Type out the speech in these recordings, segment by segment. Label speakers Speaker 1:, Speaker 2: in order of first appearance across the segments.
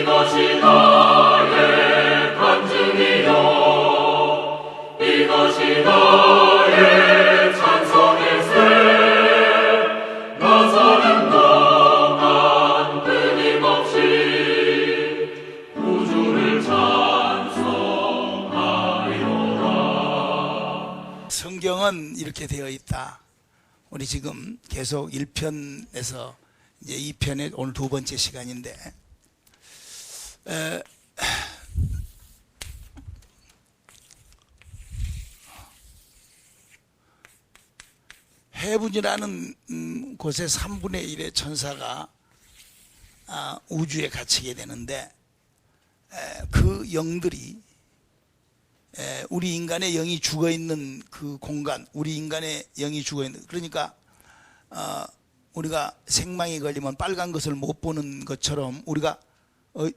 Speaker 1: 이것이 나의 간증이요 이것이 나의 찬송일세 나 사는 동안 끊임없이 우주를 찬송하리로다.
Speaker 2: 성경은 이렇게 되어 있다. 우리 지금 계속 1편에서 이제 2편의 오늘 두 번째 시간인데 해분이라는 곳에 3분의 1의 천사가 우주에 갇히게 되는데 그 영들이 우리 인간의 영이 죽어있는 그 공간, 우리 인간의 영이 죽어있는, 그러니까 우리가 생망에 걸리면 빨간 것을 못 보는 것처럼 우리가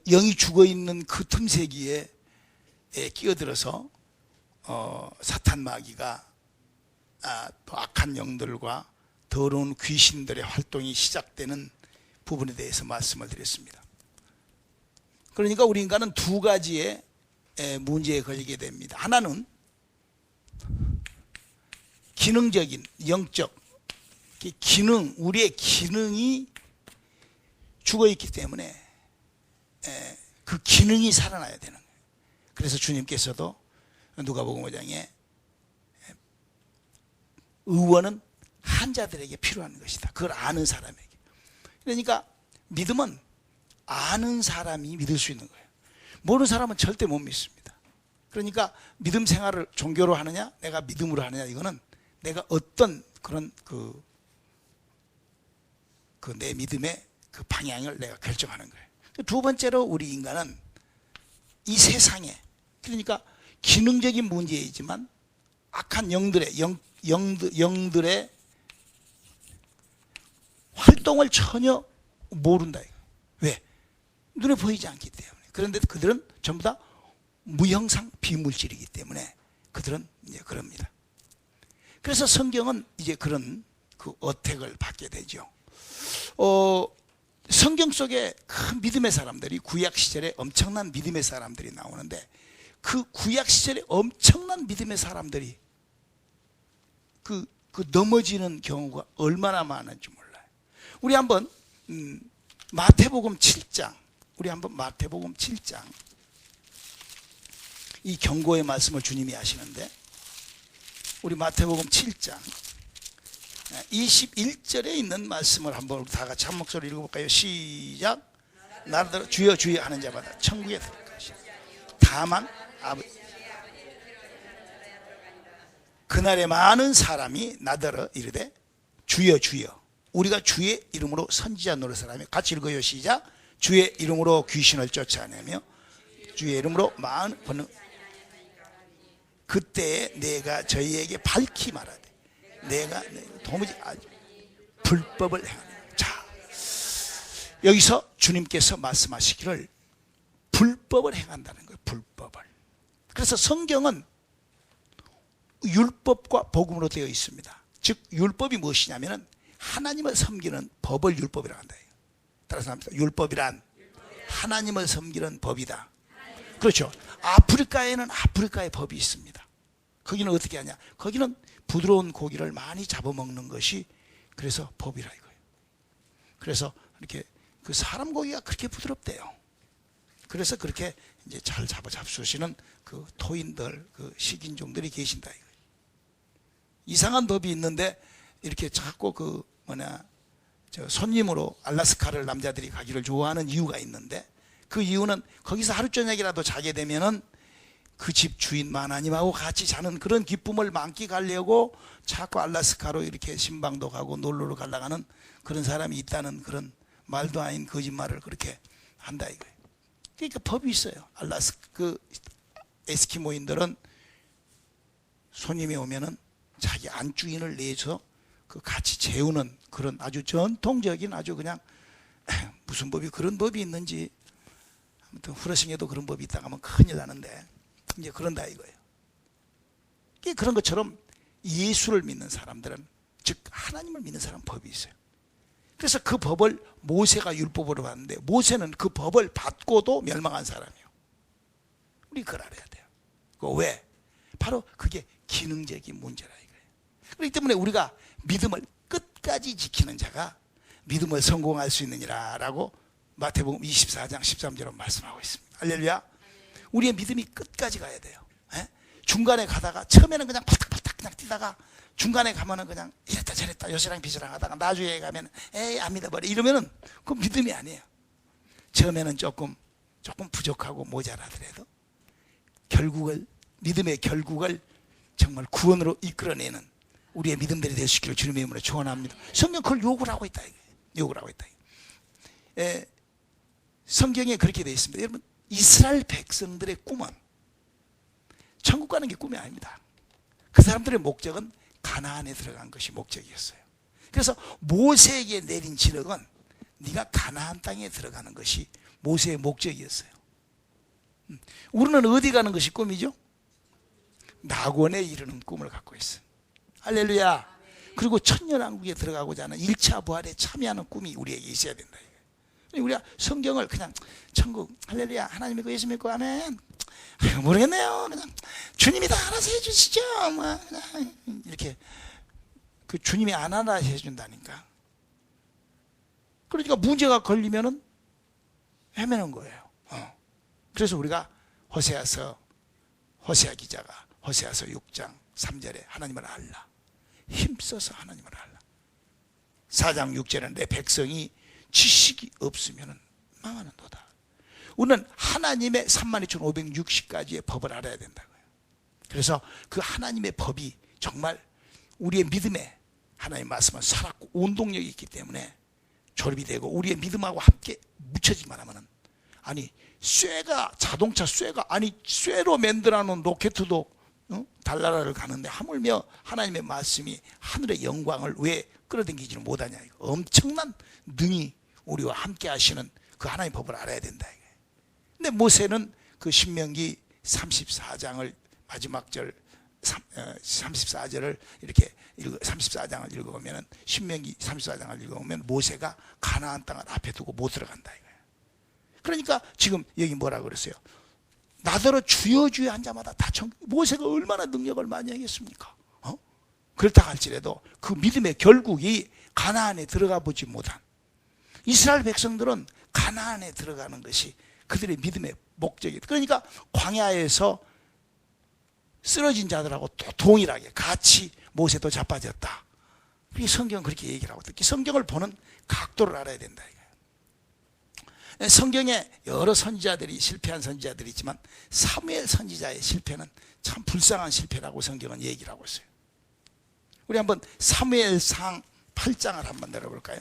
Speaker 2: 영이 죽어있는 그 틈새기에 끼어들어서 사탄 마귀가 또 악한 영들과 더러운 귀신들의 활동이 시작되는 부분에 대해서 말씀을 드렸습니다. 그러니까 우리 인간은 두 가지의 문제에 걸리게 됩니다. 하나는 기능적인, 영적 기능, 우리의 기능이 죽어있기 때문에 그 기능이 살아나야 되는 거예요. 그래서 주님께서도 누가복음 5장에 의원은 한자들에게 필요한 것이다. 그걸 아는 사람에게. 그러니까 믿음은 아는 사람이 믿을 수 있는 거예요. 모르는 사람은 절대 못 믿습니다. 그러니까 믿음 생활을 종교로 하느냐, 내가 믿음으로 하느냐, 이거는 내가 어떤 그런 내 믿음의 그 방향을 내가 결정하는 거예요. 두 번째로 우리 인간은 이 세상에, 그러니까 기능적인 문제이지만 악한 영들의 활동을 전혀 모른다. 왜? 눈에 보이지 않기 때문에. 그런데 그들은 전부 다 무형상 비물질이기 때문에 그들은 이제 그럽니다. 그래서 성경은 이제 그런 그 어택을 받게 되죠. 성경 속에 큰 믿음의 사람들이, 구약 시절에 엄청난 믿음의 사람들이 나오는데 그 구약 시절에 엄청난 믿음의 사람들이 그 넘어지는 경우가 얼마나 많은지 몰라요. 우리 한번 마태복음 7장, 마태복음 7장, 이 경고의 말씀을 주님이 하시는데, 우리 마태복음 7장 21절에 있는 말씀을 한번 다 같이 한 목소리 읽어볼까요? 시작. 나더러 주여 주여 하는 자마다 천국에 들어갈 것이다. 다만 그날에 많은 사람이 나더러 이르되 주여 주여, 우리가 주의 이름으로 선지자 노릇을 하며, 같이 읽어요. 시작. 주의 이름으로 귀신을 쫓아내며 주의 이름으로 많은 번능, 그때에 내가 저희에게 밝히 말하되 내가 도무지 불법을 행하는. 자, 여기서 주님께서 말씀하시기를 불법을 행한다는 거예요. 불법을. 그래서 성경은 율법과 복음으로 되어 있습니다. 즉 율법이 무엇이냐면은 하나님을 섬기는 법을 율법이라고 한다. 따라서 합니다. 율법이란 하나님을 섬기는 법이다. 그렇죠. 아프리카에는 아프리카의 법이 있습니다. 거기는 어떻게 하냐? 거기는 부드러운 고기를 많이 잡아먹는 것이 그래서 법이라 이거예요. 그래서 이렇게 그 사람 고기가 그렇게 부드럽대요. 그래서 그렇게 이제 잘 잡수시는 그 토인들, 그 식인종들이 계신다 이거예요. 이상한 법이 있는데 이렇게 자꾸 손님으로 알라스카를 남자들이 가기를 좋아하는 이유가 있는데, 그 이유는 거기서 하루 저녁이라도 자게 되면은 그 집 주인 하나님하고 같이 자는 그런 기쁨을 만끽하려고 자꾸 알라스카로 이렇게 신방도 가고 놀러를 가려고 하는 그런 사람이 있다는 그런 말도 아닌 거짓말을 그렇게 한다 이거예요. 그러니까 법이 있어요. 그 에스키모인들은 손님이 오면은 자기 안주인을 내서 그 같이 재우는 그런 아주 전통적인, 아주 그냥 무슨 법이 그런 법이 있는지, 아무튼 후러싱에도 그런 법이 있다가 하면 큰일 나는데 이제 그런다 이거예요. 그런 것처럼 예수를 믿는 사람들은, 즉 하나님을 믿는 사람은 법이 있어요. 그래서 그 법을 모세가 율법으로 받는데 모세는 그 법을 받고도 멸망한 사람이에요. 우리 그걸 알아야 돼요. 그 왜? 바로 그게 기능적인 문제라 이거예요. 그렇기 때문에 우리가 믿음을 끝까지 지키는 자가 믿음을 성공할 수 있느니라 라고 마태복음 24장 13절로 말씀하고 있습니다. 할렐루야. 우리의 믿음이 끝까지 가야 돼요. 에? 중간에 가다가 처음에는 그냥 팔딱팔딱 그냥 뛰다가 중간에 가면은 그냥 이랬다 저랬다 요새랑 비서랑 하다가 나중에 가면 에이 안 믿어버려 이러면은 그 믿음이 아니에요. 처음에는 조금 부족하고 모자라더라도 결국을 믿음의 결국을 정말 구원으로 이끌어내는 우리의 믿음들이 될 수 있기를 주님의 이름으로 축원합니다. 성경 그걸 요구를 하고 있다 이거예요. 요구를 하고 있다. 성경에 그렇게 되어 있습니다. 여러분 이스라엘 백성들의 꿈은 천국 가는 게 꿈이 아닙니다. 그 사람들의 목적은 가나안에 들어간 것이 목적이었어요. 그래서 모세에게 내린 지력은 네가 가나안 땅에 들어가는 것이 모세의 목적이었어요. 우리는 어디 가는 것이 꿈이죠? 낙원에 이르는 꿈을 갖고 있어요. 할렐루야. 그리고 천년왕국에 들어가고자 하는 1차 부활에 참여하는 꿈이 우리에게 있어야 된다. 우리가 성경을 그냥 천국 할렐루야 하나님 믿고 예수 믿고 아멘 모르겠네요. 그냥 주님이 다 알아서 해주시죠. 뭐 그냥 이렇게 그 주님이 안 알아서 해준다니까. 그러니까 문제가 걸리면은 헤매는 거예요. 그래서 우리가 호세아 기자가 호세아서 6장 3절에 하나님을 알라. 힘써서 하나님을 알라. 4장 6절은 내 백성이 지식이 없으면 망하는도다. 우리는 하나님의 32,560가지의 법을 알아야 된다고요. 그래서 그 하나님의 법이 정말 우리의 믿음에 하나님 말씀은 살았고 운동력이 있기 때문에 조립이 되고 우리의 믿음하고 함께 묻혀지기만 하면은 아니 자동차 쇠가 아니 쇠로 만들어 놓은 로켓도 달나라를 가는데 하물며 하나님의 말씀이 하늘의 영광을 왜 끌어당기지를 못하냐. 엄청난 능히 우리와 함께 하시는 그 하나님의 법을 알아야 된다. 근데 모세는 그 신명기 34장을 마지막 절 34절을 이렇게 34장을 읽어보면 신명기 34장을 읽어보면 모세가 가나안 땅을 앞에 두고 못 들어간다 이거예요. 그러니까 지금 여기 뭐라 그랬어요? 나더러 주여 주여 한 자마다 다 모세가 얼마나 능력을 많이 하겠습니까? 그렇다 할지라도 그 믿음의 결국이 가나안에 들어가 보지 못한 이스라엘 백성들은 가나안에 들어가는 것이 그들의 믿음의 목적이에요. 그러니까 광야에서 쓰러진 자들하고 또 동일하게 같이 모세도 자빠졌다. 성경은 그렇게 얘기를 하고 특히 성경을 보는 각도를 알아야 된다. 성경에 여러 선지자들이 실패한 선지자들이 있지만 사무엘 선지자의 실패는 참 불쌍한 실패라고 성경은 얘기를 하고 있어요. 우리 한번 사무엘상 8장을 한번 내려볼까요?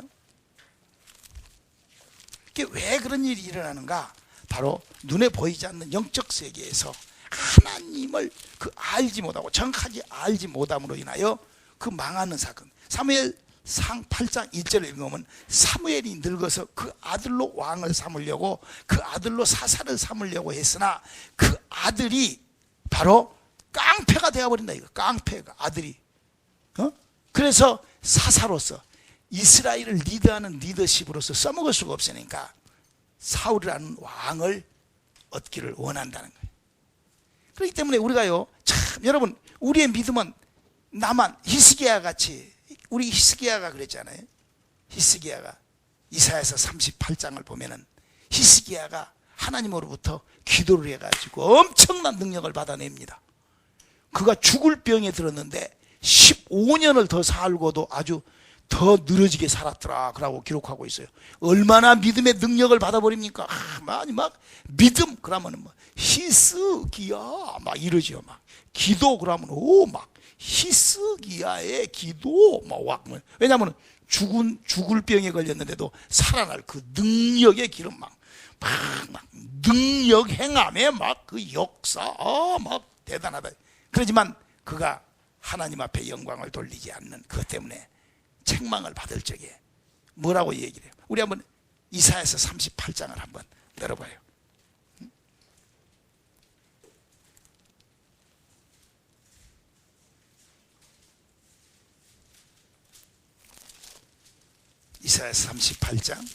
Speaker 2: 이게 왜 그런 일이 일어나는가? 바로 눈에 보이지 않는 영적 세계에서 하나님을 알지 못하고 정확하게 알지 못함으로 인하여 그 망하는 사건. 사무엘상 8장 1절을 읽으면 사무엘이 늙어서 그 아들로 왕을 삼으려고 그 아들로 사사를 삼으려고 했으나 그 아들이 바로 깡패가 되어버린다. 이거 깡패가 아들이. 그래서 사사로서 이스라엘을 리드하는 리더십으로서 써먹을 수가 없으니까 사울이라는 왕을 얻기를 원한다는 거예요. 그렇기 때문에 우리가요, 참 여러분 우리의 믿음은 나만 히스기야 같이 우리 히스기야가 그랬잖아요. 히스기야가 이사야서 38장을 보면은 히스기야가 하나님으로부터 기도를 해가지고 엄청난 능력을 받아냅니다. 그가 죽을 병에 들었는데 15년을 더 살고도 아주 더 늘어지게 살았더라. 그러고 기록하고 있어요. 얼마나 믿음의 능력을 받아버립니까? 막 믿음 그러면 뭐 히스기야 막 이러지요. 막 기도 그러면 막 히스기야의 기도 막 왜냐하면 죽을 병에 걸렸는데도 살아날 그 능력의 기름 막 능력 행함에 막 그 역사 막 대단하다. 그렇지만 그가 하나님 앞에 영광을 돌리지 않는 그것 때문에 책망을 받을 적에 뭐라고 얘기를 해요? 우리 한번 이사야서 38장을 한번 열어봐요. 이사야서 38장.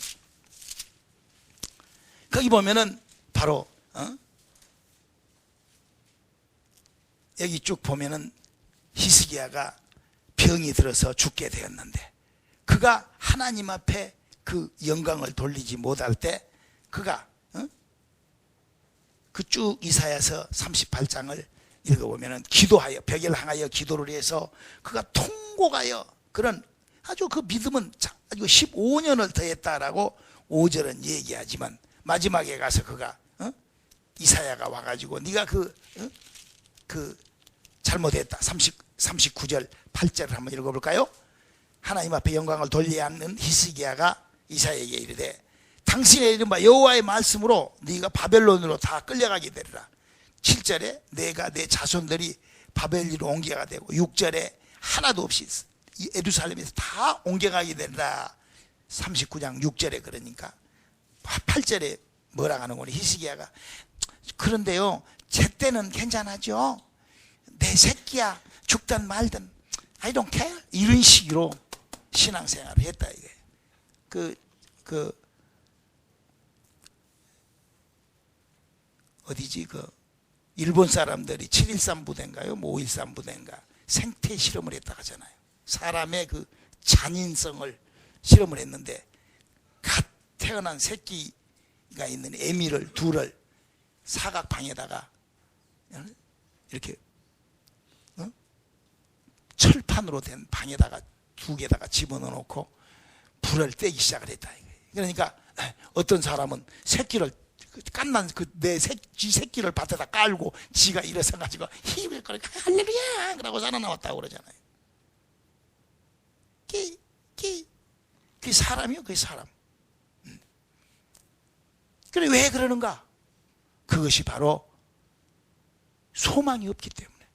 Speaker 2: 거기 보면은 바로 여기 쭉 보면은 히스기야가 병이 들어서 죽게 되었는데 그가 하나님 앞에 그 영광을 돌리지 못할 때 그가 그 쭉 이사야서 38장을 읽어보면은 기도하여 벽을 향하여 기도를 해서 그가 통곡하여 그런 아주 그 믿음은 아주 15년을 더했다라고 5절은 얘기하지만 마지막에 가서 그가 이사야가 와가지고 네가 그 잘못했다. 39절 8절을 한번 읽어볼까요? 하나님 앞에 영광을 돌리지 않는 히스기야가 이사야에게 이르되 당신의 이른바 여호와의 말씀으로 네가 바벨론으로 다 끌려가게 되리라. 7절에 내가 내 자손들이 바벨론으로 옮겨가 되고 6절에 하나도 없이 예루살렘에서 다 옮겨가게 되리라. 39장 6절에 그러니까 8절에 뭐라 하는 거니 히스기야가 그런데요 제 때는 괜찮아죠. 내 새끼야 죽든 말든 I don't care 이런 식으로 신앙생활을 했다 이게. 어디지 일본 사람들이 7.13 부대인가요? 5.13 부대인가 생태 실험을 했다 하잖아요. 사람의 그 잔인성을 실험을 했는데 갓 태어난 새끼가 있는 애미를 둘을 사각방에다가 이렇게 철판으로 된 방에다가 두 개다가 집어넣어 놓고 불을 떼기 시작을 했다. 그러니까 어떤 사람은 새끼를 깐난 지 새끼를 밭에다 깔고 지가 일어서 가지고 힘을 거리 할렐루야 그러고 살아나왔다고 그러잖아요. 그게 사람이요, 그게 사람. 그래 왜 그러는가? 그것이 바로 소망이 없기 때문에.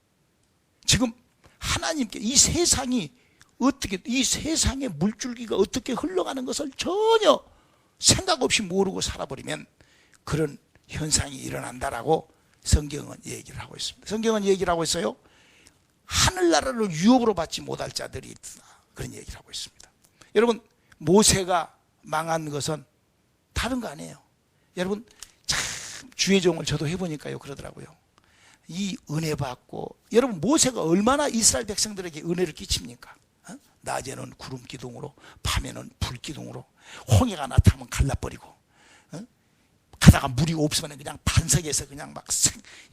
Speaker 2: 지금 하나님께 이 세상이 어떻게 이 세상의 물줄기가 어떻게 흘러가는 것을 전혀 생각 없이 모르고 살아버리면 그런 현상이 일어난다라고 성경은 얘기를 하고 있습니다. 성경은 얘기를 하고 있어요. 하늘나라를 유업으로 받지 못할 자들이 있다. 그런 얘기를 하고 있습니다. 여러분 모세가 망한 것은 다른 거 아니에요. 여러분 참 주의 종을 저도 해보니까요 그러더라고요. 이 은혜 받고 여러분 모세가 얼마나 이스라엘 백성들에게 은혜를 끼칩니까? 낮에는 구름 기둥으로 밤에는 불 기둥으로 홍해가 나타나면 갈라버리고 가다가 물이 없으면 그냥 반석에서 그냥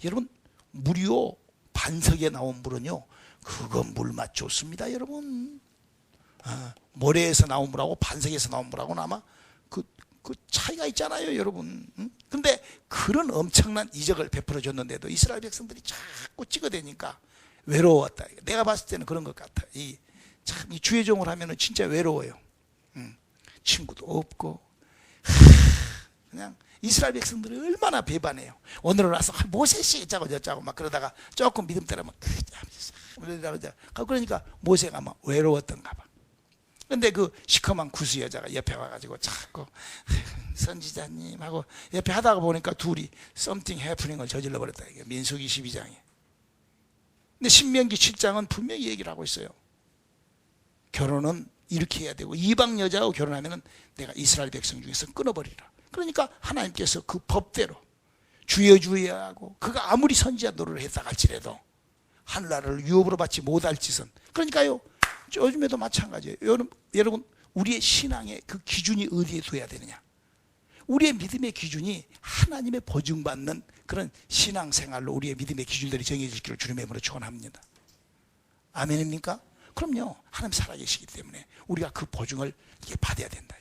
Speaker 2: 여러분 물이요 반석에 나온 물은요 그건 물맛 좋습니다 여러분. 모래에서 나온 물하고 반석에서 나온 물하고는 아마 그 차이가 있잖아요 여러분. 근데 그런 엄청난 이적을 베풀어 줬는데도 이스라엘 백성들이 자꾸 찍어대니까 외로웠다. 내가 봤을 때는 그런 것 같아. 이 주의 종을 하면은 진짜 외로워요. 친구도 없고 그냥 이스라엘 백성들이 얼마나 배반해요. 오늘은 와서 모세씨 짜고 저짜고 막 그러다가 조금 믿음 따르면 그러니까 모세가 막 외로웠던가 봐. 근데 그 시커먼 구스 여자가 옆에 와가지고 자꾸 선지자님 하고 옆에 하다가 보니까 둘이 something happening을 저질러 버렸다. 이게 민수기 12장에. 근데 신명기 7장은 분명히 얘기를 하고 있어요. 결혼은 이렇게 해야 되고 이방 여자하고 결혼하면은 내가 이스라엘 백성 중에서 끊어버리라. 그러니까 하나님께서 그 법대로 주여주여하고 그가 아무리 선지자 노릇을 했다 할지라도 하늘나라를 유업으로 받지 못할 짓은 그러니까요 요즘에도 마찬가지예요. 여러분 우리의 신앙의 그 기준이 어디에 둬야 되느냐? 우리의 믿음의 기준이 하나님의 보증받는 그런 신앙생활로 우리의 믿음의 기준들이 정해질기를 주님의 이름으로 축원합니다. 아멘입니까? 그럼요. 하나님 살아계시기 때문에 우리가 그 보증을 이게 받아야 된다.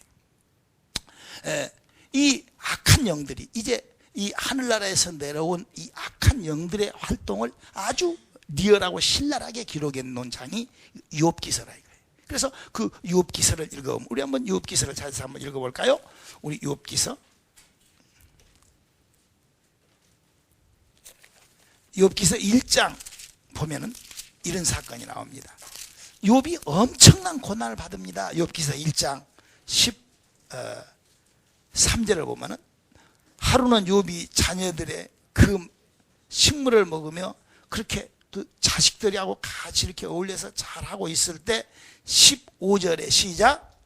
Speaker 2: 이 악한 영들이 이제 이 하늘나라에서 내려온 이 악한 영들의 활동을 아주 리얼하고 신랄하게 기록해 놓은 장이 욥기서라 이거예요. 그래서 그 욥기서를 읽어보면 우리 한번 욥기서를 찾아서 한번 읽어볼까요? 우리 욥기서 욥기서 1장 보면은 이런 사건이 나옵니다. 욥이 엄청난 고난을 받습니다. 욥기서 1장 13절을 보면은 하루는 욥이 자녀들의 그 식물을 먹으며 그렇게 그 자식들하고 같이 이렇게 어울려서 잘하고 있을 때 15절에 시작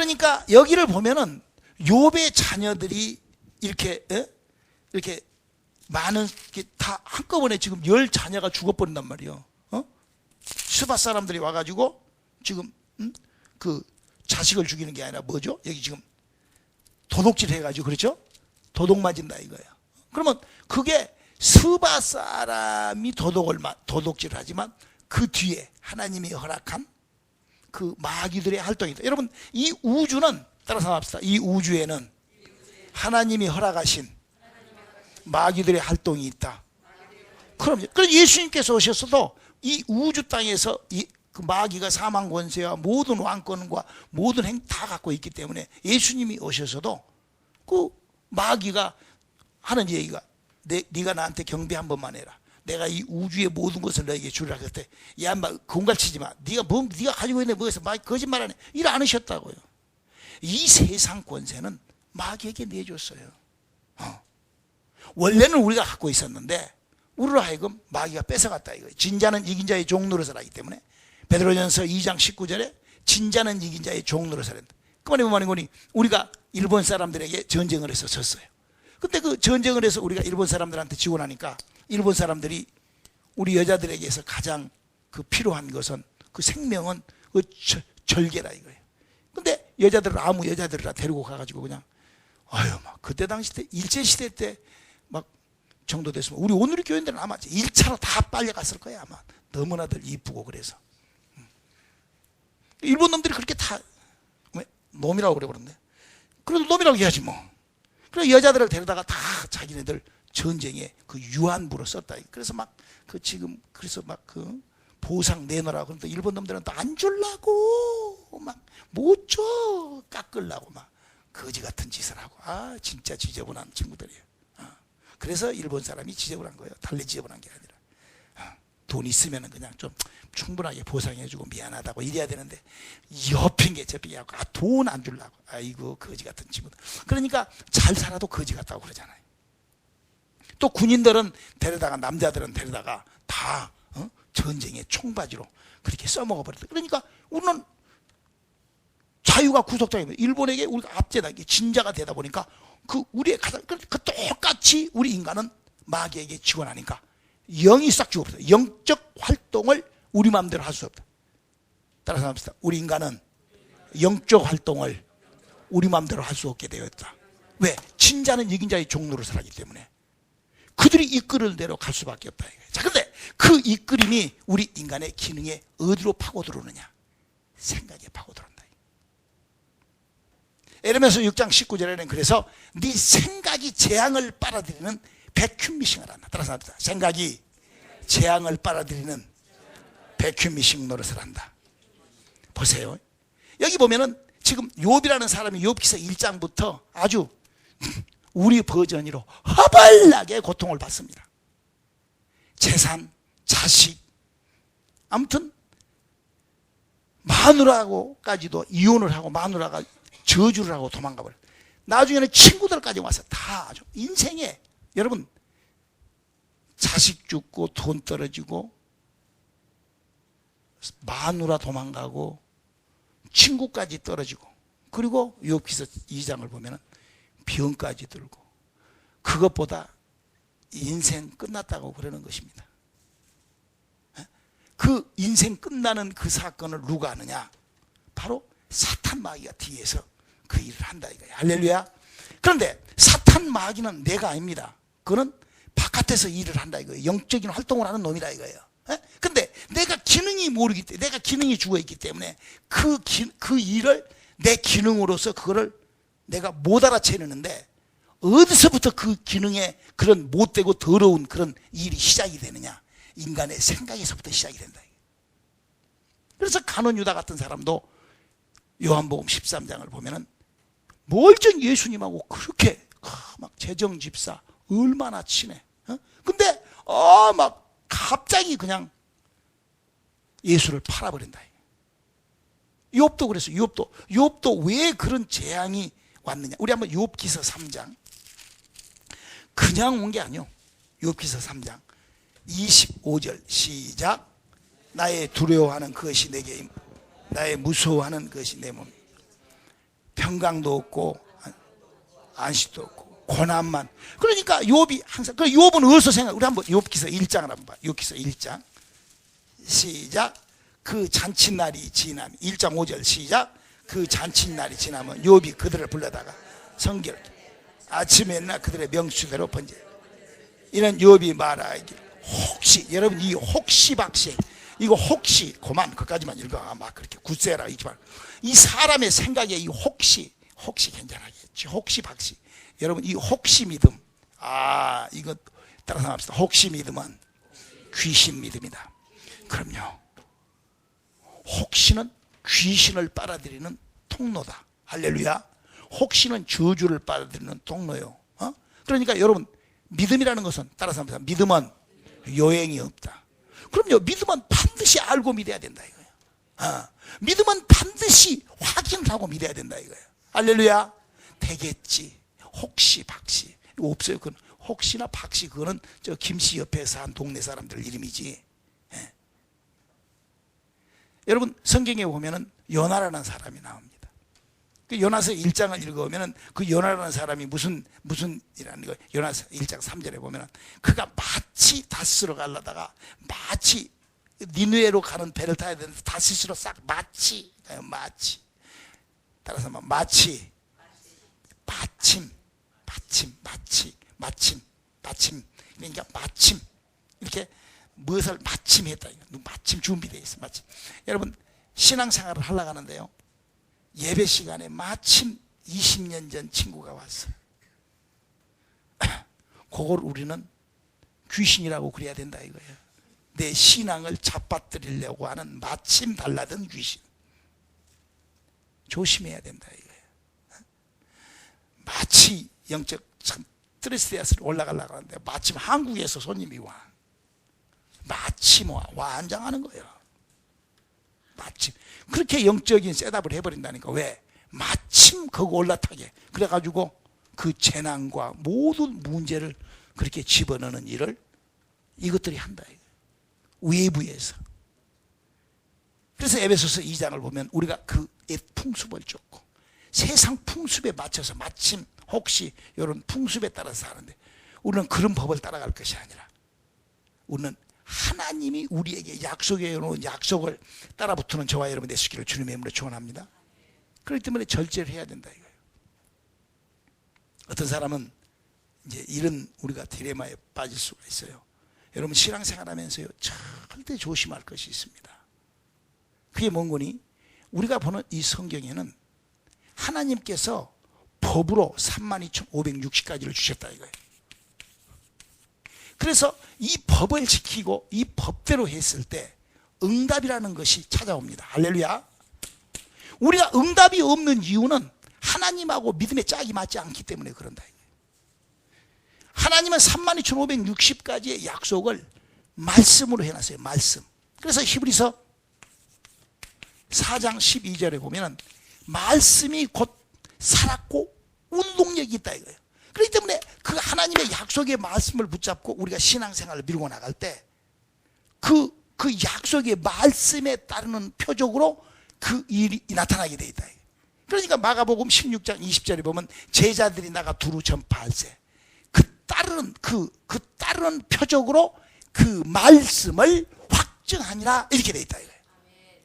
Speaker 2: 그러니까 여기를 보면은 욥의 자녀들이 이렇게 이렇게 많은 게 다 한꺼번에 지금 10자녀가 죽어버린단 말이에요. 스바 사람들이 와가지고 지금 그 자식을 죽이는 게 아니라 뭐죠? 여기 지금 도둑질 해가지고 그렇죠? 도둑 맞은다 이거예요. 그러면 그게 스바 사람이 도둑질을 하지만 그 뒤에 하나님이 허락한 그 마귀들의 활동이다. 여러분 이 우주는 따라서 합시다. 이 우주에는 하나님이 허락하신 마귀들의 활동이 있다. 그럼요. 그래서 예수님께서 오셨어도 이 우주 땅에서 그 마귀가 사망 권세와 모든 왕권과 모든 행 다 갖고 있기 때문에 예수님이 오셔서도 그 마귀가 하는 얘기가 네가 나한테 경배 한 번만 해라. 내가 이 우주의 모든 것을 너에게 주리라 그랬을 때 야 인마 공갈치지 마. 네가 가지고 있는 뭐에서 마귀 거짓말하네. 일 안 하셨다고요. 이 세상 권세는 마귀에게 내줬어요. 원래는 우리가 갖고 있었는데 우리로 하여금 마귀가 뺏어갔다 이거예요. 진자는 이긴 자의 종 노릇을 하기 때문에 베드로전서 2장 19절에 진자는 이긴 자의 종 노릇을 한다. 그 말이 뭐냐면 우리가 일본 사람들에게 전쟁을 해서 졌어요. 근데 그 전쟁을 해서 우리가 일본 사람들한테 지원하니까 일본 사람들이 우리 여자들에게서 가장 그 필요한 것은 그 생명은 그 절개라 이거예요. 근데 아무 여자들을 다 데리고 가가지고 그냥 막 그때 당시 때 일제시대 때 막 정도 됐으면 우리 오늘의 교인들은 아마 1차로 다 빨려갔을 거야 아마. 너무나들 이쁘고 그래서 일본 놈들이 그렇게 다 놈이라고 그래 버렸네. 그래도 놈이라고 해야지 뭐. 그래서 여자들을 데려다가 다 자기네들 전쟁에 그 유한부로 썼다. 그래서 막 그 보상 내놓으라고 그런데 일본 놈들은 또 안 줄라고 막 못 줘 깎으려고 막 거지 같은 짓을 하고 진짜 지저분한 친구들이에요. 그래서 일본 사람이 지저분한 거예요. 달리 지저분한 게 아니라 돈 있으면 그냥 좀 충분하게 보상해주고 미안하다고 이래야 되는데 옆인 게 저핑이 하고 돈 안 주려고 아이고 거지 같은 친구들. 그러니까 잘 살아도 거지 같다고 그러잖아요. 또 군인들은 남자들은 데려다가 다 전쟁의 총바지로 그렇게 써먹어 버렸다. 그러니까 우리는 자유가 구속장입니다. 일본에게 우리가 압제다 진자가 되다 보니까 우리의 가장 똑같이 우리 인간은 마귀에게 지원하니까 영이 싹 죽어버렸다. 영적 활동을 우리 마음대로 할 수 없다. 따라서 합시다. 우리 인간은 영적 활동을 우리 마음대로 할 수 없게 되었다. 왜? 진자는 이긴 자의 종노릇을 하기 때문에 그들이 이끌을 대로 갈 수밖에 없다. 자, 근데 그 이끌림이 우리 인간의 기능에 어디로 파고들어오느냐? 생각에 파고들어온다. 에레미야서 6장 19절에는 그래서 네 생각이 재앙을 빨아들이는 백큐 미싱을 한다. 따라서 합시다. 생각이 재앙을 빨아들이는 백큐 미싱 노릇을 한다. 보세요. 여기 보면은 지금 욥이라는 사람이 욥기서 1장부터 아주 우리 버전으로 허벌나게 고통을 받습니다. 재산, 자식, 아무튼 마누라하고까지도 이혼을 하고 마누라가 저주를 하고 도망가 버려. 나중에는 친구들까지 와서 다 아주 인생에 여러분 자식 죽고 돈 떨어지고 마누라 도망가고 친구까지 떨어지고 그리고 욥기서 2장을 보면은 병까지 들고 그것보다 인생 끝났다고 그러는 것입니다. 그 인생 끝나는 그 사건을 누가 하느냐? 바로 사탄 마귀가 뒤에서 그 일을 한다 이거야. 할렐루야. 그런데 사탄 마귀는 내가 아닙니다. 그는 바깥에서 일을 한다 이거예요. 영적인 활동을 하는 놈이다 이거예요. 근데 내가 기능이 모르기 때문에 내가 기능이 죽어있기 때문에 그 일을 내 기능으로서 그거를 내가 못 알아채는데 어디서부터 그 기능에 그런 못되고 더러운 그런 일이 시작이 되느냐? 인간의 생각에서부터 시작이 된다. 그래서 가룟 유다 같은 사람도 요한복음 13장을 보면은 멀쩡히 예수님하고 그렇게 막 재정 집사 얼마나 친해. 근데 막 갑자기 그냥 예수를 팔아버린다. 욥도 그랬어요. 욥도 왜 그런 재앙이 왔느냐? 우리 한번 욥기서 3장. 그냥 온 게 아니요. 욥기서 3장 25절 시작. 나의 두려워하는 그것이 내게 나의 무서워하는 것이 내 몸. 평강도 없고 안식도 없고 고난만. 그러니까 욥이 항상, 그 욥은 어디서 생각, 우리 한번 욥기서 1장을 한번 봐. 욥기서 1장 시작. 그 잔칫날이 지나면, 1장 5절 시작. 그 잔칫날이 지나면 욥이 그들을 불러다가 성결 아침에 날 그들의 명수대로 번제. 이런 욥이 말하기를 혹시, 여러분 이 혹시 박시, 이거 혹시 그만 그까지만 읽어. 막 그렇게 굳세라 읽지 말고, 이 사람의 생각에 이 혹시 괜찮아겠지. 혹시 박시. 여러분 이 혹시 믿음, 이거 따라서 합시다. 혹시 믿음은 귀신 믿음이다. 그럼요, 혹시는 귀신을 빨아들이는 통로다. 할렐루야. 혹시는 저주를 빨아들이는 통로요. 그러니까 여러분, 믿음이라는 것은, 따라서 합니다. 믿음은 요행이 없다. 그럼요, 믿음은 반드시 알고 믿어야 된다 이거예요. 믿음은 반드시 확인하고 믿어야 된다 이거예요. 할렐루야. 되겠지. 혹시 박시 이거 없어요. 그건 혹시나 박시, 그거는 저 김씨 옆에 산 동네 사람들 이름이지. 예. 여러분 성경에 보면은 요나라는 사람이 나옵니다. 그 요나서 1장을 읽어보면은 그 요나라는 사람이 무슨 이라는 거, 요나서 1장 3절에 보면은 그가 마치 다스로 가려다가 마치 니느웨로 가는 배를 타야 되는데 다시스로 싹 마치 따라서 마치 마침 그러니까 마침 이렇게 무엇을 마침 했다. 마침 준비되어 있어. 마침. 여러분 신앙생활을 하려고 하는데요, 예배 시간에 마침 20년 전 친구가 왔어. 그걸 우리는 귀신이라고 그래야 된다 이거예요. 내 신앙을 잡아뜨리려고 하는 마침 달라든 귀신, 조심해야 된다 이거예요. 마치 영적 스트레스에서 올라가려고 하는데 마침 한국에서 손님이 와. 마침 완장하는 거예요. 마침 그렇게 영적인 셋업을 해버린다니까. 왜? 마침 거기 올라타게. 그래가지고 그 재난과 모든 문제를 그렇게 집어넣는 일을 이것들이 한다 이거예요. 외부에서. 그래서 에베소서 2장을 보면 우리가 그 옛 풍습을 쫓고 세상 풍습에 맞춰서 마침 혹시 이런 풍습에 따라서 하는데, 우리는 그런 법을 따라갈 것이 아니라 우리는 하나님이 우리에게 약속해 놓은 약속을 따라붙는 저와 여러분 되시기를 주님의 이름으로 축원합니다. 그렇기 때문에 절제를 해야 된다 이거예요. 어떤 사람은 이제 이런 우리가 디레마에 빠질 수가 있어요. 여러분 신앙생활하면서요 절대 조심할 것이 있습니다. 그게 뭔 거니? 우리가 보는 이 성경에는 하나님께서 법으로 32,560가지를 주셨다 이거예요. 그래서 이 법을 지키고 이 법대로 했을 때 응답이라는 것이 찾아옵니다. 할렐루야. 우리가 응답이 없는 이유는 하나님하고 믿음의 짝이 맞지 않기 때문에 그런다. 하나님은 32,560가지의 약속을 말씀으로 해놨어요. 말씀. 그래서 히브리서 4장 12절에 보면 말씀이 곧 살았고 운동력이 있다 이거예요. 그렇기 때문에 그 하나님의 약속의 말씀을 붙잡고 우리가 신앙생활을 밀고 나갈 때 그 약속의 말씀에 따르는 표적으로 그 일이 나타나게 돼 있다. 그러니까 마가복음 16장 20절에 보면 제자들이 나가 두루 전파할세. 그 따르는 표적으로 그 말씀을 확증하니라 이렇게 돼 있다.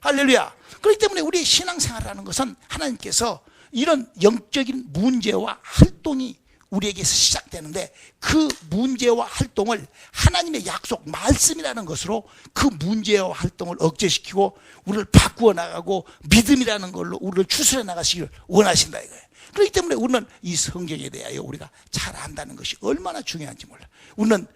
Speaker 2: 할렐루야. 그렇기 때문에 우리의 신앙생활이라는 것은 하나님께서 이런 영적인 문제와 활동이 우리에게서 시작되는데 그 문제와 활동을 하나님의 약속 말씀이라는 것으로 그 문제와 활동을 억제시키고 우리를 바꾸어 나가고 믿음이라는 걸로 우리를 추스려 나가시기를 원하신다 이거예요. 그렇기 때문에 우리는 이 성경에 대하여 우리가 잘 안다는 것이 얼마나 중요한지 몰라. 우리는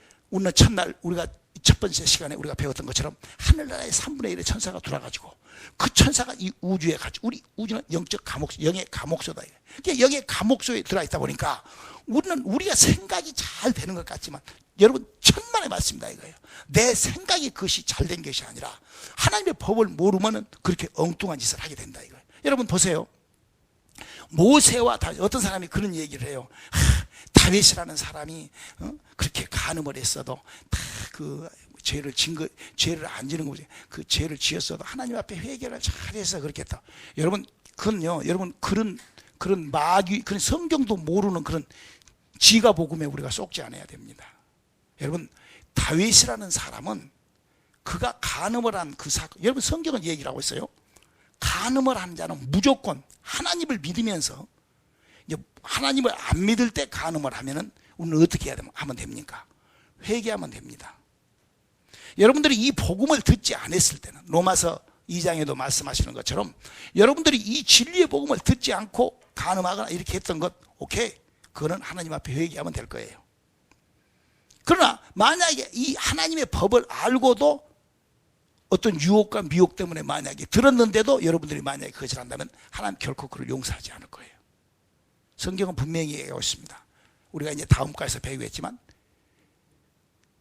Speaker 2: 첫날 우리가 첫 번째 시간에 우리가 배웠던 것처럼 하늘나라의 3분의 1의 천사가 돌아가지고 그 천사가 이 우주에 가지고, 우리 우주는 영적 감옥소, 영의 감옥소다. 그러니까 영의 감옥소에 들어가 있다 보니까 우리는 우리가 생각이 잘 되는 것 같지만 여러분 천만의 말씀이다 이거예요. 내 생각이 그것이 잘 된 것이 아니라 하나님의 법을 모르면 그렇게 엉뚱한 짓을 하게 된다 이거예요. 여러분 보세요. 모세와 다윗, 어떤 사람이 그런 얘기를 해요. 다윗이라는 사람이 그렇게 간음을 했어도 다 그 죄를 안 지는 거지. 그 죄를 지었어도 하나님 앞에 회개를 잘해서 그렇게 했다. 여러분 그건요. 여러분 그런 마귀, 그런 성경도 모르는 그런 지가 복음에 우리가 속지 않아야 됩니다. 여러분, 다윗이라는 사람은 그가 간음을 한 그 사건, 여러분 성경은 얘기를 하고 있어요. 간음을 한 자는 무조건 하나님을 믿으면서, 이제 하나님을 안 믿을 때 간음을 하면은 우리는 어떻게 하면 됩니까? 회개하면 됩니다. 여러분들이 이 복음을 듣지 않았을 때는, 로마서 2장에도 말씀하시는 것처럼 여러분들이 이 진리의 복음을 듣지 않고 간음하거나 이렇게 했던 것, 오케이, 그거는 하나님 앞에 회개하면 될 거예요. 그러나 만약에 이 하나님의 법을 알고도 어떤 유혹과 미혹 때문에 만약에 들었는데도 여러분들이 만약에 그것을 한다면 하나님 결코 그를 용서하지 않을 거예요. 성경은 분명히 얘기하고 있습니다. 우리가 이제 다음 과에서 배우겠지만,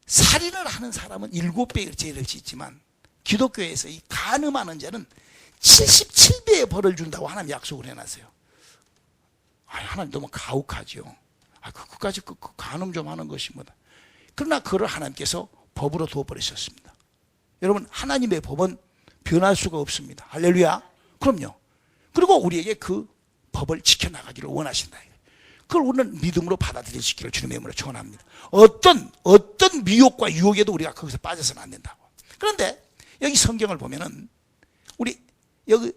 Speaker 2: 살인을 하는 사람은 7배의 죄를 짓지만 기독교에서 이 간음하는 자는 77배의 벌을 준다고 하나님 약속을 해놨어요. 하나님 너무 가혹하죠. 그까지 간음 좀 하는 것이 뭐다. 그러나 그를 하나님께서 법으로 둬버리셨습니다. 여러분, 하나님의 법은 변할 수가 없습니다. 할렐루야. 그럼요. 그리고 우리에게 그 법을 지켜나가기를 원하신다. 그걸 우리는 믿음으로 받아들일 수 있기를 주님의 이름으로 축원합니다. 어떤 미혹과 유혹에도 우리가 거기서 빠져서는 안 된다고. 그런데 여기 성경을 보면은, 우리 여기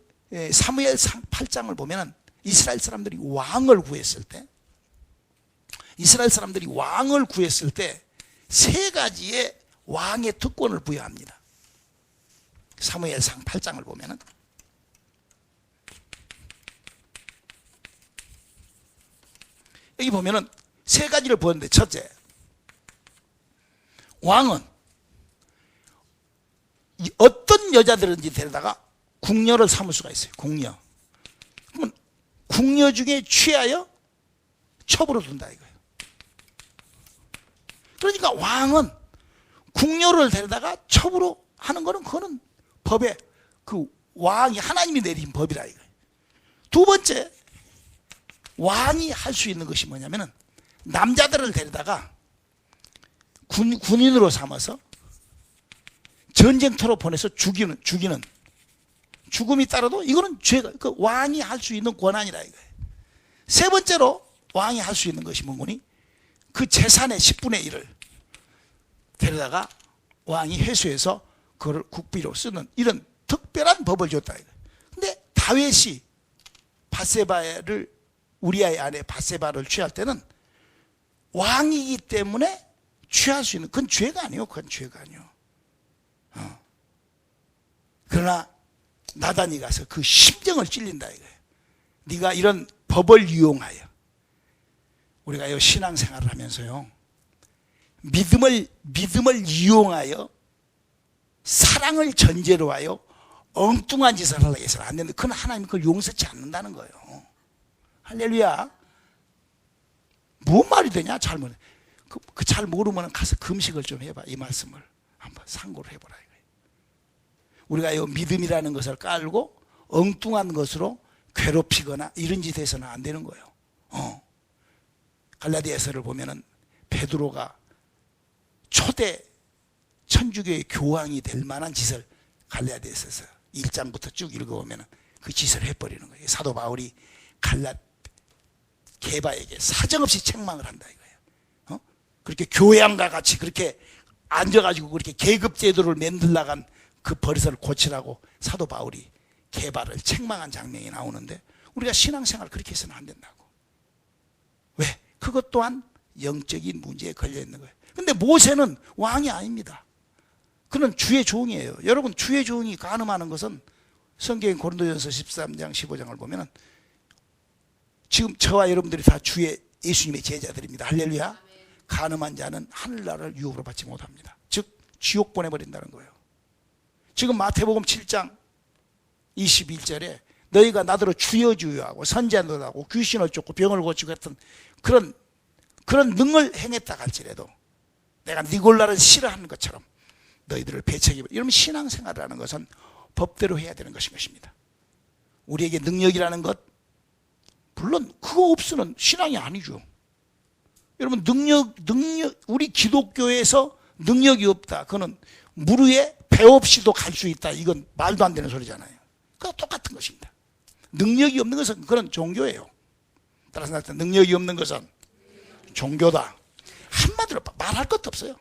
Speaker 2: 사무엘상 8장을 보면은 이스라엘 사람들이 왕을 구했을 때, 세 가지의 왕의 특권을 부여합니다. 사무엘상 8장을 보면은 여기 보면은 세 가지를 보는데, 첫째, 왕은 어떤 여자들은지 데려다가 궁녀를 삼을 수가 있어요. 궁녀. 그러면 궁녀 중에 취하여 첩으로 둔다 이거예요. 그러니까 왕은 궁녀를 데려다가 첩으로 하는 거는, 그거는 법에, 그 왕이 하나님이 내린 법이라 이거예요. 두 번째, 왕이 할 수 있는 것이 뭐냐면은 남자들을 데려다가 군인으로 삼아서 전쟁터로 보내서 죽이는 죽음이 따라도 이거는 죄가, 그 왕이 할 수 있는 권한이라 이거예요. 세 번째로 왕이 할 수 있는 것이 뭐니? 그 재산의 10분의 1을 데려다가 왕이 회수해서 그걸 국비로 쓰는 이런 특별한 법을 줬다 이거예요. 근데 다윗이 바세바를, 우리아의 아내 바세바를 취할 때는 왕이기 때문에 취할 수 있는, 그건 죄가 아니에요. 그건 죄가 아니에요. 그러나 나단이 가서 그 심정을 찔린다 이거예요. 네가 이런 법을 이용하여, 우리가 신앙생활을 하면서요, 믿음을 이용하여 사랑을 전제로 하여 엉뚱한 짓을 하려고 해서는 안 되는데, 그건 하나님 그걸 용서치 않는다는 거예요. 할렐루야. 뭔 말이 되냐? 잘 모르. 잘 모르면 가서 금식을 좀 해봐. 이 말씀을 한번 상고를 해보라 이거예요. 우리가 이 믿음이라는 것을 깔고 엉뚱한 것으로 괴롭히거나 이런 짓 해서는 안 되는 거예요. 갈라디아서를 보면은 베드로가 초대 천주교의 교황이 될 만한 짓을 갈라디아서에서 1장부터 쭉 읽어보면은 그 짓을 해버리는 거예요. 사도 바울이 게바에게 사정없이 책망을 한다 이거예요. 그렇게 교양과 같이 그렇게 앉아가지고 그렇게 계급제도를 만들어간 그 버릇을 고치라고 사도 바울이 게바를 책망한 장면이 나오는데, 우리가 신앙생활 그렇게 해서는 안 된다고. 왜? 그것 또한 영적인 문제에 걸려 있는 거예요. 근데 모세는 왕이 아닙니다. 그는 주의 종이에요. 여러분, 주의 종이 간음하는 것은 성경 고린도전서 13장 15장을 보면은, 지금 저와 여러분들이 다 주의 예수님의 제자들입니다. 할렐루야. 간음한 자는 하늘나라를 유업으로 받지 못합니다. 즉 지옥 보내버린다는 거예요. 지금 마태복음 7장 21절에 너희가 나더러 주여 주여 하고 선지자도 하고 귀신을 쫓고 병을 고치고 했던 그런 능을 행했다 할지라도 내가 니골라를 싫어하는 것처럼 너희들을 배척해. 여러분, 신앙생활이라는 것은 법대로 해야 되는 것입니다. 우리에게 능력이라는 것, 물론 그거 없으면 신앙이 아니죠. 여러분, 능력, 우리 기독교에서 능력이 없다, 그거는 물 위에 배 없이도 갈 수 있다, 이건 말도 안 되는 소리잖아요. 그거 똑같은 것입니다. 능력이 없는 것은 그런 종교예요. 따라서 나타난 능력이 없는 것은 종교다. 한마디로 말할 것도 없어요.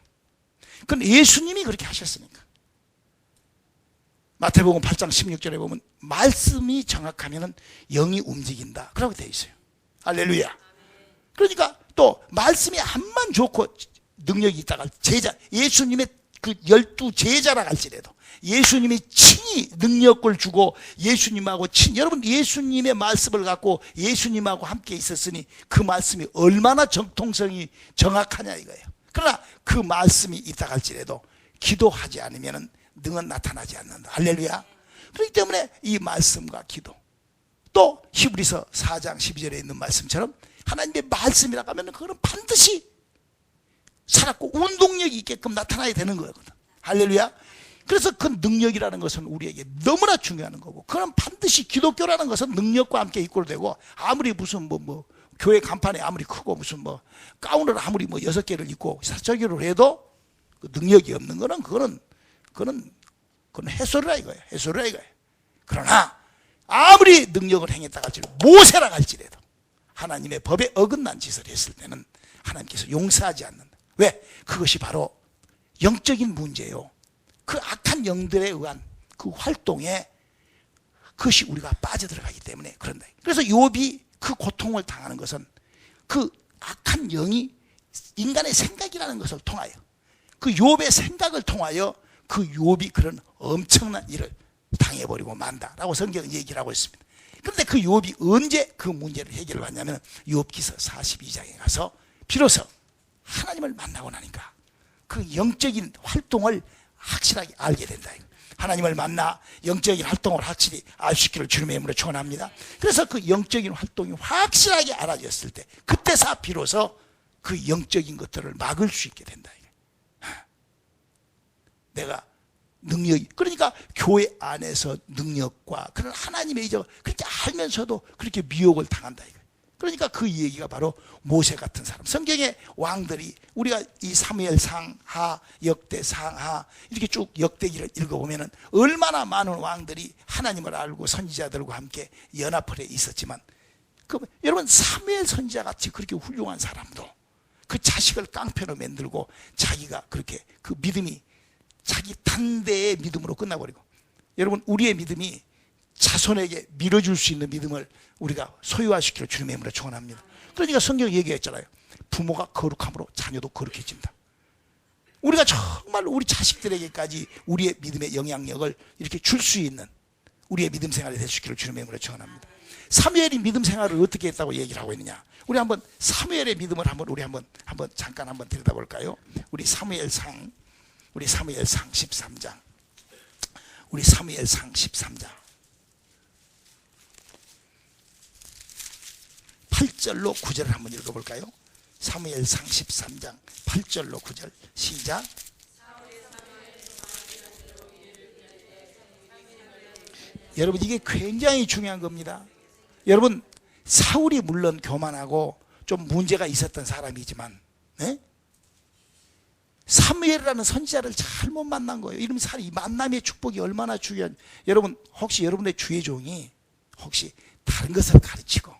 Speaker 2: 그건 예수님이 그렇게 하셨으니까. 마태복음 8장 16절에 보면 말씀이 정확하면 영이 움직인다. 그라고 되어 있어요. 할렐루야. 그러니까 또 말씀이 한만 좋고 능력이 있다가 제자, 예수님의 그 12 제자라 할지라도 예수님이 친히 능력을 주고 예수님하고 여러분 예수님의 말씀을 갖고 예수님하고 함께 있었으니 그 말씀이 얼마나 정통성이 정확하냐 이거예요. 그러나 그 말씀이 있다 할지라도 기도하지 않으면 능은 나타나지 않는다. 할렐루야. 그렇기 때문에 이 말씀과 기도, 또 히브리서 4장 12절에 있는 말씀처럼 하나님의 말씀이라고 하면 그거는 반드시 살았고 운동력이 있게끔 나타나야 되는 거거든. 할렐루야. 그래서 그 능력이라는 것은 우리에게 너무나 중요한 거고, 그건 반드시 기독교라는 것은 능력과 함께 이끌어되고, 아무리 무슨 교회 간판에 아무리 크고 무슨 가운을 아무리 6개를 입고 사적으로 해도 그 능력이 없는 거는 그거는 해소리라 이거예요. 해소리라 이거예요. 그러나 아무리 능력을 행했다 할지라도 모세라 할지라도 하나님의 법에 어긋난 짓을 했을 때는 하나님께서 용서하지 않는다. 왜? 그것이 바로 영적인 문제예요. 그 악한 영들에 의한 그 활동에 그것이 우리가 빠져들어가기 때문에 그런다. 그래서 욥이 그 고통을 당하는 것은 그 악한 영이 인간의 생각이라는 것을 통하여, 그 욥의 생각을 통하여 그 욥이 그런 엄청난 일을 당해버리고 만다라고 성경은 얘기를 하고 있습니다. 그런데 그 욥이 언제 그 문제를 해결을 하냐면 욥기서 42장에 가서 비로소 하나님을 만나고 나니까 그 영적인 활동을 확실하게 알게 된다. 하나님을 만나 영적인 활동을 확실히 알 수 있기를 주님의 이름으로 축원합니다. 그래서 그 영적인 활동이 확실하게 알아졌을 때 그때서 비로소 그 영적인 것들을 막을 수 있게 된다. 내가 능력이, 그러니까 교회 안에서 능력과 그런 하나님의 이제 그렇게 알면서도 그렇게 미혹을 당한다. 그러니까 그 얘기가 바로 모세 같은 사람. 성경의 왕들이 우리가 이 사무엘 상하, 역대 상하 이렇게 쭉 역대기를 읽어보면 얼마나 많은 왕들이 하나님을 알고 선지자들과 함께 연합을 해 있었지만, 여러분 사무엘 선지자 같이 그렇게 훌륭한 사람도 그 자식을 깡패로 만들고 자기가 그렇게 그 믿음이 자기 단대의 믿음으로 끝나버리고, 여러분 우리의 믿음이 자손에게 밀어줄 수 있는 믿음을 우리가 소유화시키려 주님의 이름으로 축원합니다. 그러니까 성경이 얘기했잖아요. 부모가 거룩함으로 자녀도 거룩해진다. 우리가 정말 우리 자식들에게까지 우리의 믿음의 영향력을 이렇게 줄 수 있는 우리의 믿음 생활이 될 수 있기를 주님의 이름으로 축원합니다. 사무엘이 믿음 생활을 어떻게 했다고 얘기를 하고 있느냐? 우리 한번 사무엘의 믿음을 우리 한번 잠깐 들여다볼까요? 우리 사무엘상 13장. 우리 사무엘상 13장 8절로 9절을 한번 읽어볼까요? 사무엘상 13장 8절로 9절 시작. 여러분 이게 굉장히 중요한 겁니다. 여러분 사울이 물론 교만하고 좀 문제가 있었던 사람이지만, 네? 사무엘이라는 선지자를 잘못 만난 거예요. 이러면 이 만남의 축복이 얼마나 중요한. 여러분 혹시 여러분의 주의 종이 혹시 다른 것을 가르치고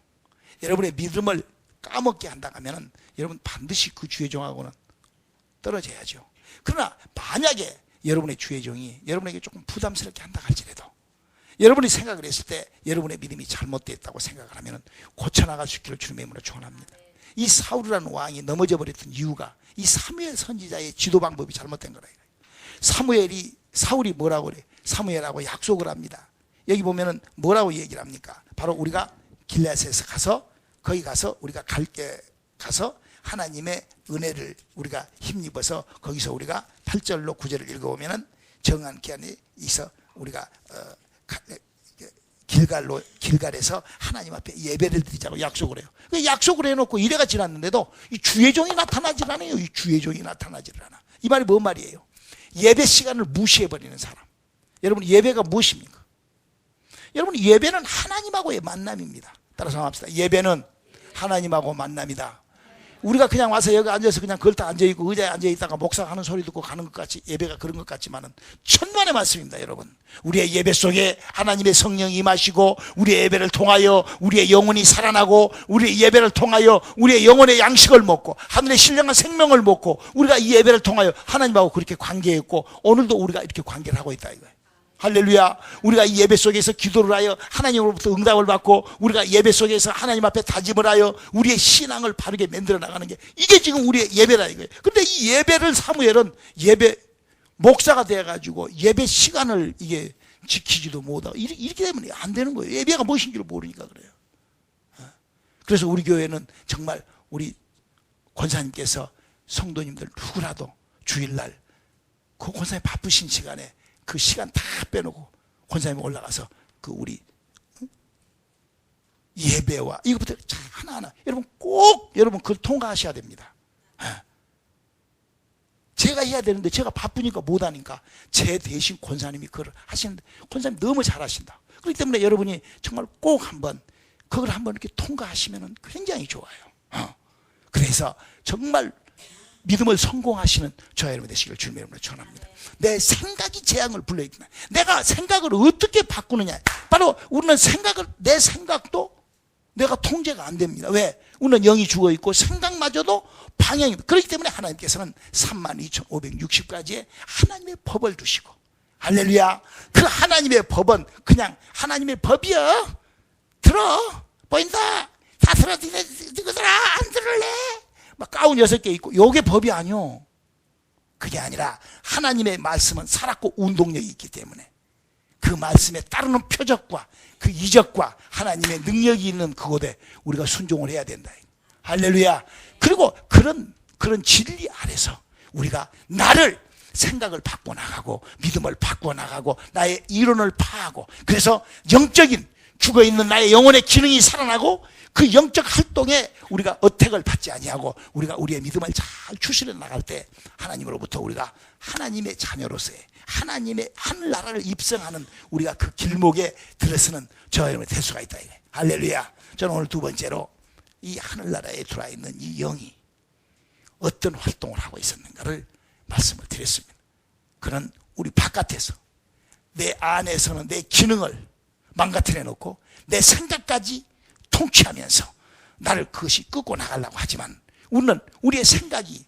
Speaker 2: 여러분의 믿음을 까먹게 한다면 여러분 반드시 그 주의 종하고는 떨어져야죠. 그러나 만약에 여러분의 주의 종이 여러분에게 조금 부담스럽게 한다 할지라도 여러분이 생각을 했을 때 여러분의 믿음이 잘못됐다고 생각을 하면 고쳐나갈 수 있기를 주님의 이름으로 축원합니다. 이 사울이라는 왕이 넘어져 버렸던 이유가 이 사무엘 선지자의 지도 방법이 잘못된 거라. 사울이 뭐라고 그래? 사무엘하고 약속을 합니다. 여기 보면은 뭐라고 얘기를 합니까? 바로 우리가 길앗에서 가서 거기 가서 우리가 가서 하나님의 은혜를 우리가 힘입어서 거기서 우리가 8절로 9절을 읽어보면은 정한 기한에 있어 우리가 길갈에서 하나님 앞에 예배를 드리자고 약속을 해요. 약속을 해놓고 이래가 지났는데도 이 주의 종이 나타나질 않아요. 이 주의 종이 나타나질 않아. 이 말이 뭔 말이에요? 예배 시간을 무시해버리는 사람. 여러분 예배가 무엇입니까? 여러분 예배는 하나님하고의 만남입니다. 따라서 합시다. 예배는 하나님하고 만남이다. 우리가 그냥 와서 여기 앉아서 그냥 걸터 앉아있고 의자에 앉아있다가 목사 하는 소리 듣고 가는 것 같이 예배가 그런 것 같지만은 천만의 말씀입니다. 여러분, 우리의 예배 속에 하나님의 성령이 임하시고 우리의 예배를 통하여 우리의 영혼이 살아나고 우리의 예배를 통하여 우리의 영혼의 양식을 먹고 하늘의 신령한 생명을 먹고 우리가 이 예배를 통하여 하나님하고 그렇게 관계했고 오늘도 우리가 이렇게 관계를 하고 있다 이거예요. 할렐루야. 우리가 이 예배 속에서 기도를 하여 하나님으로부터 응답을 받고 우리가 예배 속에서 하나님 앞에 다짐을 하여 우리의 신앙을 바르게 만들어 나가는 게 이게 지금 우리의 예배라 이거예요. 그런데 이 예배를 사무엘은 예배 목사가 돼가지고 예배 시간을 이게 지키지도 못하고 이렇게 되면 안 되는 거예요. 예배가 무엇인지를 모르니까 그래요. 그래서 우리 교회는 정말 우리 권사님께서 성도님들 누구라도 주일날 그 권사님 바쁘신 시간에 그 시간 다 빼놓고 권사님이 올라가서 그 우리 예배와 이것부터 하나하나 여러분 꼭 여러분 그걸 통과하셔야 됩니다. 제가 해야 되는데 제가 바쁘니까 못하니까 제 대신 권사님이 그걸 하시는데 권사님 너무 잘하신다. 그렇기 때문에 여러분이 정말 꼭 한번 그걸 한번 이렇게 통과하시면 굉장히 좋아요. 그래서 정말 믿음을 성공하시는 저와 여러분 되시기를 주님의 이름으로 축원합니다. 내 생각이 재앙을 불러일으키나 내가 생각을 어떻게 바꾸느냐. 바로 우리는 내 생각도 내가 통제가 안 됩니다. 왜? 우리는 영이 죽어있고 생각마저도 방향입니다. 그렇기 때문에 하나님께서는 32,560가지의 하나님의 법을 두시고 할렐루야. 그 하나님의 법은 그냥 하나님의 법이야. 들어 보인다 다 들어 누구들아 안 들을래 막 가운 6개 있고 요게 법이 아니요. 그게 아니라 하나님의 말씀은 살았고 운동력이 있기 때문에 그 말씀에 따르는 표적과 그 이적과 하나님의 능력이 있는 그곳에 우리가 순종을 해야 된다. 할렐루야. 그리고 그런 진리 아래서 우리가 나를 생각을 바꿔나가고 믿음을 바꿔나가고 나의 이론을 파하고 그래서 영적인 죽어있는 나의 영혼의 기능이 살아나고 그 영적 활동에 우리가 어택을 받지 아니하고 우리가 우리의 믿음을 잘 추스려 나갈 때 하나님으로부터 우리가 하나님의 자녀로서의 하나님의 하늘나라를 입성하는 우리가 그 길목에 들어서는 저와 여러분이 될 수가 있다. 할렐루야. 저는 오늘 두 번째로 이 하늘나라에 들어와 있는 이 영이 어떤 활동을 하고 있었는가를 말씀을 드렸습니다. 그는 우리 바깥에서 내 안에서는 내 기능을 망가뜨려 놓고 내 생각까지 통치하면서 나를 그것이 끄고 나가려고 하지만 우리는 우리의 생각이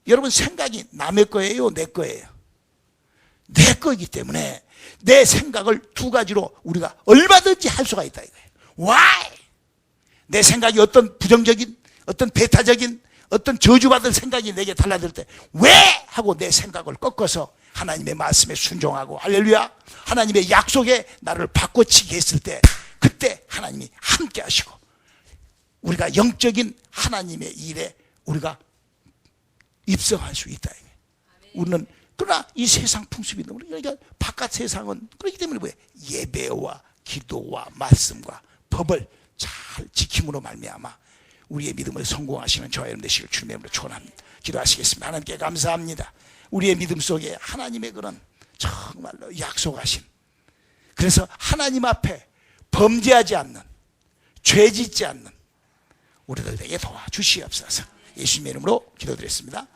Speaker 2: 여러분 생각이 남의 거예요 내 거예요? 내 거이기 때문에 내 생각을 두 가지로 우리가 얼마든지 할 수가 있다 이거예요. Why? 내 생각이 어떤 부정적인 어떤 배타적인 어떤 저주받을 생각이 내게 달라들 때 왜? 하고 내 생각을 꺾어서 하나님의 말씀에 순종하고 할렐루야 하나님의 약속에 나를 바꿔치기 했을 때 그때 하나님이 함께 하시고 우리가 영적인 하나님의 일에 우리가 입성할 수 있다. 우리는 그러나 이 세상 풍습이 너무 그러니까 바깥 세상은 그렇기 때문에 뭐예요? 예배와 기도와 말씀과 법을 잘 지킴으로 말미암아 우리의 믿음을 성공하시는 저와 여러분 되시길 주님의 이름으로 축원합니다. 기도하시겠습니다. 하나님께 감사합니다. 우리의 믿음 속에 하나님의 그런 정말로 약속하신 그래서 하나님 앞에 범죄하지 않는 죄 짓지 않는 우리들에게 도와주시옵소서. 예수님의 이름으로 기도드렸습니다.